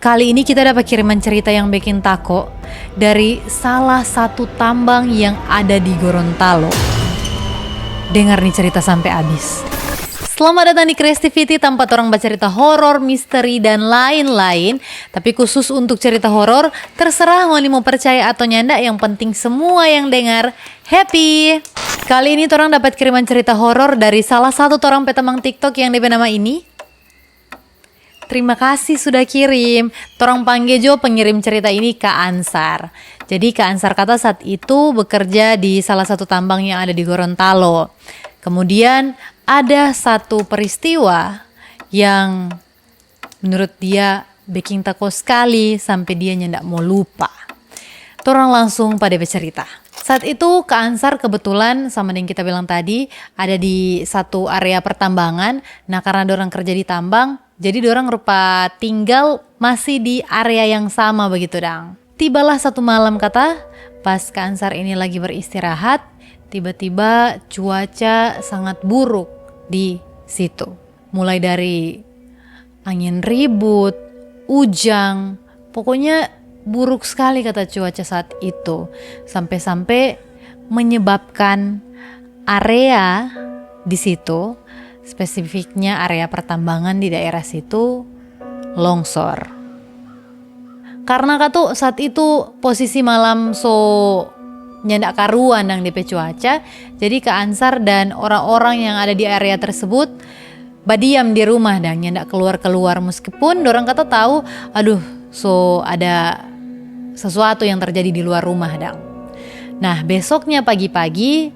Kali ini kita dapat kiriman cerita yang bikin tako dari salah satu tambang yang ada di Gorontalo. Dengar nih cerita sampai habis. Selamat datang di Creativity, tempat orang bercerita horor, misteri, dan lain-lain. Tapi khusus untuk cerita horor, terserah mau percaya atau nyanda, yang penting semua yang dengar happy. Kali ini orang dapat kiriman cerita horor dari salah satu orang petamang TikTok yang bernama ini. Terima kasih sudah kirim. Torang panggil jo pengirim cerita ini Kak Ansar. Jadi Kak Ansar kata saat itu bekerja di salah satu tambang yang ada di Gorontalo. Kemudian ada satu peristiwa yang menurut dia bikin takut sekali sampai dia nggak mau lupa. Torang langsung pada bercerita. Saat itu Kak Ansar kebetulan sama yang kita bilang tadi ada di satu area pertambangan. Nah karena dorang kerja di tambang, jadi dorang rupa tinggal masih di area yang sama begitu dang. Tibalah satu malam kata, pas Kak Ansar ini lagi beristirahat, tiba-tiba cuaca sangat buruk di situ. Mulai dari angin ribut, ujang, pokoknya buruk sekali kata cuaca saat itu. Sampai-sampai menyebabkan area di situ, spesifiknya area pertambangan di daerah situ, longsor. Karena kata saat itu posisi malam nyandak karuan yang DP cuaca, jadi Kak Ansar dan orang-orang yang ada di area tersebut badiam di rumah dan nyandak keluar-keluar, meskipun dorang kata tahu ada sesuatu yang terjadi di luar rumah dang. Nah besoknya pagi-pagi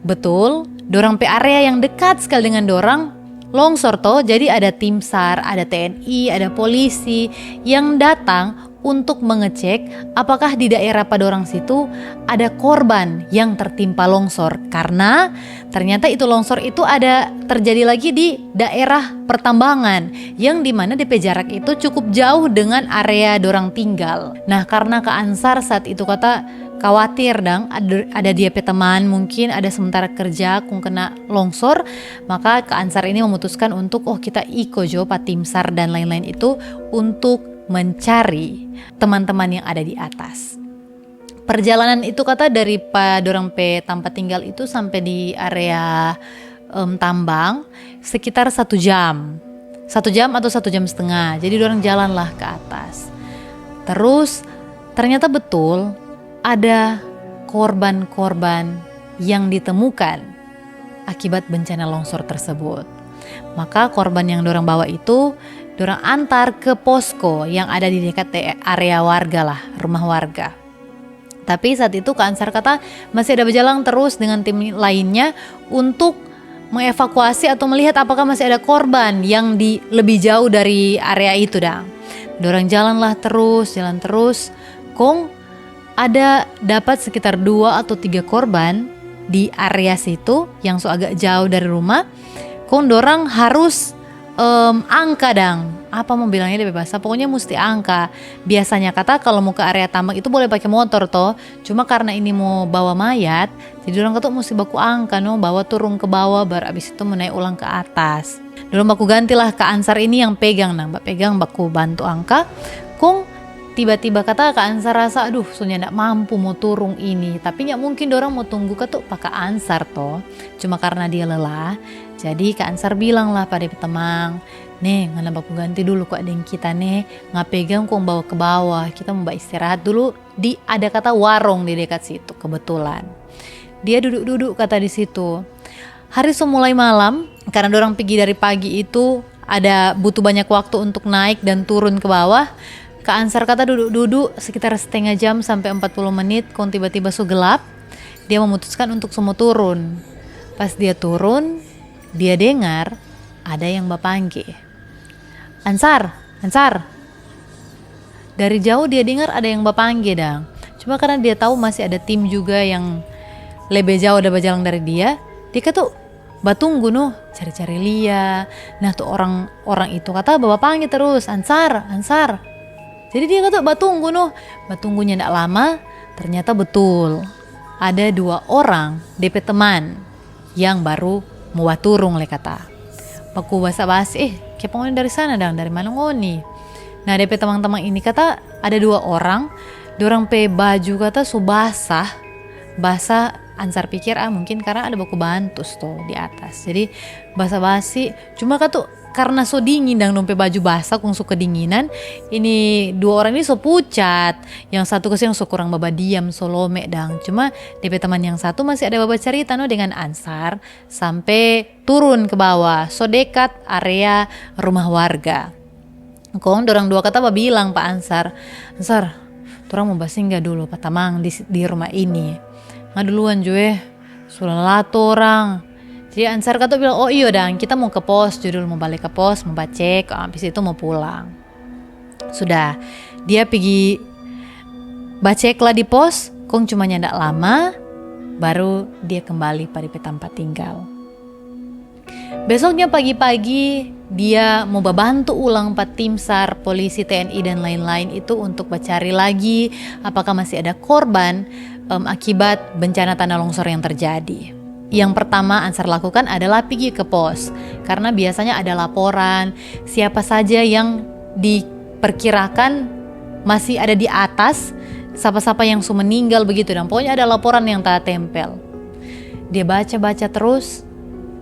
betul dorang pe area yang dekat sekali dengan dorang longsor toh, jadi ada tim SAR, ada TNI, ada polisi yang datang untuk mengecek apakah di daerah padorang situ ada korban yang tertimpa longsor, karena ternyata itu longsor itu ada terjadi lagi di daerah pertambangan yang dimana DP jarak itu cukup jauh dengan area dorang tinggal. Nah karena Kak Ansar saat itu kata khawatir dang ada dia pe teman mungkin ada sementara kerja kung kena longsor, maka Kak Ansar ini memutuskan untuk kita iko jo pa tim SAR dan lain-lain itu untuk mencari teman-teman yang ada di atas. Perjalanan itu kata dari dorang pe tempat tinggal itu sampai di area tambang sekitar 1 jam. 1 jam atau 1 jam setengah. Jadi dorang jalanlah ke atas. Terus ternyata betul ada korban-korban yang ditemukan akibat bencana longsor tersebut. Maka korban yang dorang bawa itu dorang antar ke posko yang ada di dekat area warga lah, rumah warga. Tapi saat itu Kak Ansar kata masih ada berjalan terus dengan tim lainnya untuk mengevakuasi atau melihat apakah masih ada korban yang di lebih jauh dari area itu dah. Dorang jalan terus, kong ada dapat sekitar 2 atau 3 korban di area situ yang agak jauh dari rumah. Kong dorang harus angka dang, apa mau bilangnya dari bahasa, pokoknya mesti angka. Biasanya kata kalau mau ke area tambang itu boleh pakai motor toh, cuma karena ini mau bawa mayat, jadi orang kata mesti baku angka bawa turun ke bawah, baru abis itu menaik ulang ke atas. Dulu baku gantilah Kak Ansar ini yang pegang baku bantu angka. Kung tiba-tiba kata Kak Ansar rasa soalnya ndak mampu mau turun ini, tapi nggak mungkin dorang mau tunggu pak Kak Ansar toh, cuma karena dia lelah. Jadi Kak Ansar bilang lah pada teman, nih ngana baku ganti dulu kok adeng kita nih nggak pegang kok bawa ke bawah, kita mau istirahat dulu di ada kata warung di dekat situ. Kebetulan dia duduk kata di situ. Hari mulai malam karena dorang pergi dari pagi itu ada butuh banyak waktu untuk naik dan turun ke bawah. Kak Ansar kata duduk sekitar setengah jam sampai 40 menit, kok tiba-tiba gelap. Dia memutuskan untuk semua turun. Pas dia turun, dia dengar ada yang bapanggil, Ansar. Dari jauh dia dengar ada yang bapanggil dang. Cuma karena dia tahu masih ada tim juga yang lebih jauh ada berjalan dari dia kata batunggu cari-cari Lia. Nah tuh orang itu kata bapak panggil terus, Ansar. Jadi dia kata batunggunya ndak lama, ternyata betul ada 2 orang DP teman yang baru mau turung le kata. Baku basa-basi, kepongnya dari sana dang, dari mana ngoni. Nah DP teman-teman ini kata ada 2 orang, dorang pe baju kata so basah. Ansar pikir mungkin karena ada baku bantus tuh di atas. Jadi basa-basi. Cuma kata karena so dingin dan dompe baju basah kung so kedinginan, ini 2 orang ini so pucat. Yang satu yang so kurang baba diam, so lome dang. Cuma DP teman yang satu masih ada baba cerita no dengan Ansar sampai turun ke bawah. So dekat area rumah warga. Kong dorang 2 kata bilang Pak Ansar, torang mau singgah dulu Pak Tamang di rumah ini. Nggak duluan Jue, sudah lato orang. Jadi Ansar kata bilang, oh iya dang, kita mau ke pos dulu, mau balik ke pos, mau cek, habis itu mau pulang. Sudah, dia pergi bacek lah di pos, kong cuma nyandak lama, baru dia kembali pada tempat tinggal. Besoknya pagi-pagi dia mau bantu ulang Pak Tim SAR, polisi, TNI dan lain-lain itu untuk mencari lagi apakah masih ada korban akibat bencana tanah longsor yang terjadi. Yang pertama Ansar lakukan adalah pergi ke pos karena biasanya ada laporan siapa saja yang diperkirakan masih ada di atas, siapa-siapa yang sudah meninggal begitu, dan pokoknya ada laporan yang tak tempel. Dia baca-baca terus,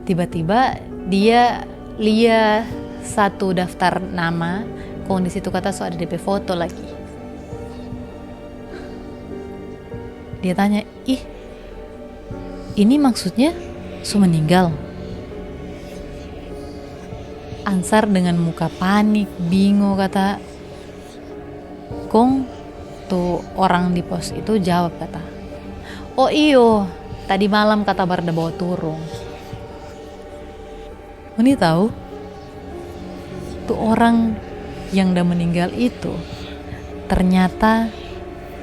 tiba-tiba dia lihat satu daftar nama, kok di situ kata so ada DP foto lagi. Dia tanya, ini maksudnya su meninggal? Ansar dengan muka panik, bingung kata, kong tuh orang di pos itu jawab kata, oh iyo, tadi malam kata barda bawa turun. Ini tahu, tuh orang yang udah meninggal itu ternyata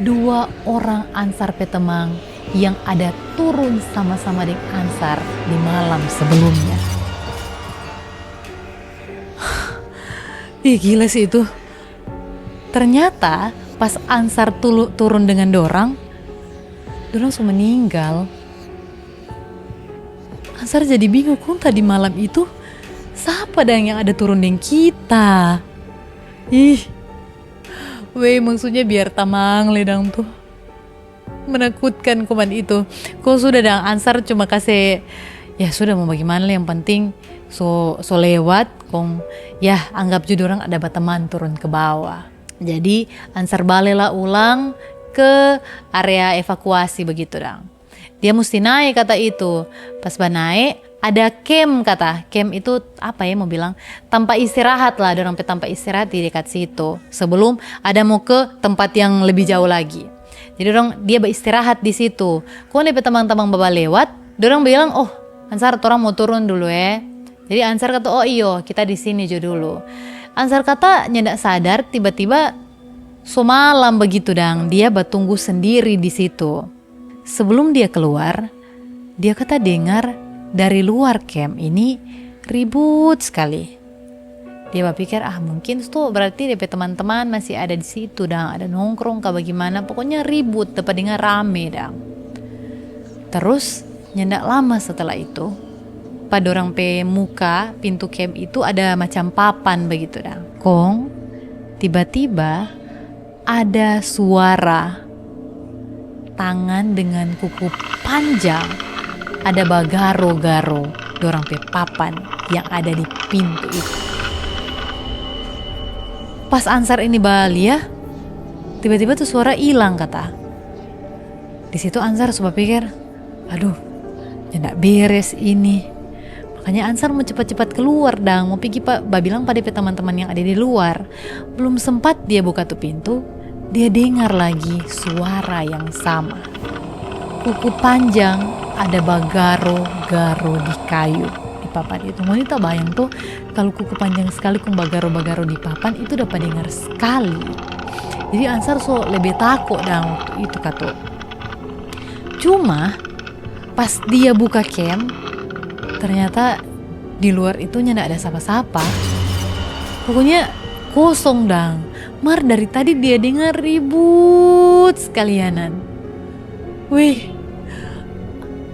2 orang Ansar Petemang yang ada turun sama-sama dengan Ansar di malam sebelumnya. Ih gila sih itu. Ternyata pas Ansar turun dengan dorang sudah meninggal. Ansar jadi bingung, kok tadi malam itu siapa dang yang ada turun dengan kita? Maksudnya biar tamang ledang tuh. Menakutkan kuman itu. Kok sudah dang Ansar cuma kasih, ya sudah mau bagaimana yang penting so lewat kong ya anggap juga orang ada teman turun ke bawah. Jadi Ansar balela ulang ke area evakuasi begitu dang. Dia mesti naik kata itu. Pas naik ada camp kata. Camp itu apa ya mau bilang, tempat istirahat lah, dorang tempat istirahat di dekat situ. Sebelum ada mau ke tempat yang lebih jauh lagi. Jadi dia beristirahat di situ. Kok nih teman-teman bawa lewat, dorang bilang, "Oh, Ansar, orang mau turun dulu ya." Jadi Ansar kata, "Oh iyo, kita di sini aja dulu." Ansar kata nyendak sadar tiba-tiba malam begitu dang, dia bertunggu sendiri di situ. Sebelum dia keluar, dia kata dengar dari luar camp ini ribut sekali. Dia berpikir mungkin tuh berarti DP teman-teman masih ada di situ dang, ada nongkrong kah bagaimana, pokoknya ribut, dapat dengar rame dang. Terus nyendak lama setelah itu, pada orang pe muka pintu camp itu ada macam papan begitu dang. Kong tiba-tiba ada suara tangan dengan kuku panjang, ada bagaro-garo dorang pe papan yang ada di pintu itu. Pas Ansar ini balia, tiba-tiba tuh suara hilang kata. Di situ Ansar coba pikir, aduh, nggak beres ini. Makanya Ansar mau cepat-cepat keluar dang, mau pergi bilang pada teman-teman yang ada di luar. Belum sempat dia buka tuh pintu, dia dengar lagi suara yang sama. Kuku panjang, ada bagaro-garo di kayu di papan itu. Mau tak bayang tuh kalau kuku panjang sekali kum bagaro-bagaro di papan itu dapat dengar sekali. Jadi Ansar lebih takut dang waktu itu kata. Cuma pas dia buka camp, ternyata di luar itu nggak ada siapa-siapa. Pokoknya kosong dang. Mar dari tadi dia dengar ribut sekalianan. Wih,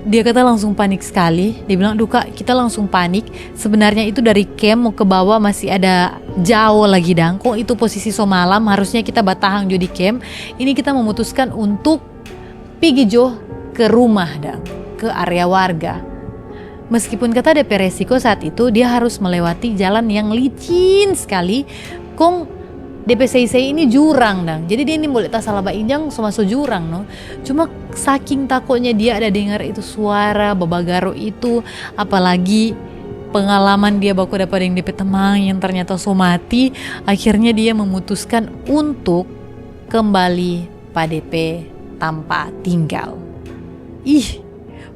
Dia kata langsung panik sekali. Dia bilang, "Duh Kak, kita langsung panik. Sebenarnya itu dari camp mau ke bawah masih ada jauh lagi dang. Kok itu posisi so malam, harusnya kita batahang jo di camp. Ini kita memutuskan untuk pergi jo ke rumah dang, ke area warga." Meskipun kata DP resiko saat itu dia harus melewati jalan yang licin sekali. Kong DP sei ini jurang dang. Jadi dia ini boleh tak salah injang masuk jurang no. Cuma saking takutnya dia ada dengar itu suara babagaro itu, apalagi pengalaman dia baku dapat yang DP temang yang ternyata so mati, akhirnya dia memutuskan untuk kembali pada DP tanpa tinggal.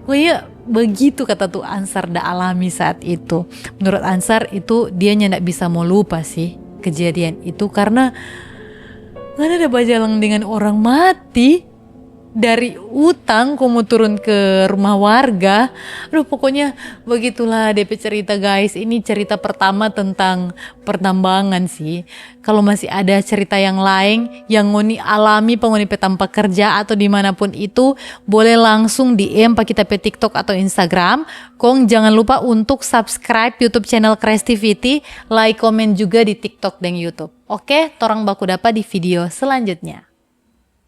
Pokoknya begitu kata tuh Ansar dah alami saat itu. Menurut Ansar itu dia nggak bisa mau lupa sih kejadian itu, karena nggak ada bajalang dengan orang mati dari utang kamu turun ke rumah warga. Aduh, pokoknya begitulah DP cerita guys. Ini cerita pertama tentang pertambangan sih. Kalau masih ada cerita yang lain yang ngoni alami pengoni petampa kerja atau dimanapun itu, boleh langsung DM pak kita pe TikTok atau Instagram. Kong jangan lupa untuk subscribe YouTube channel Creativity, like, komen juga di TikTok dan YouTube. Oke, torang baku dapat di video selanjutnya.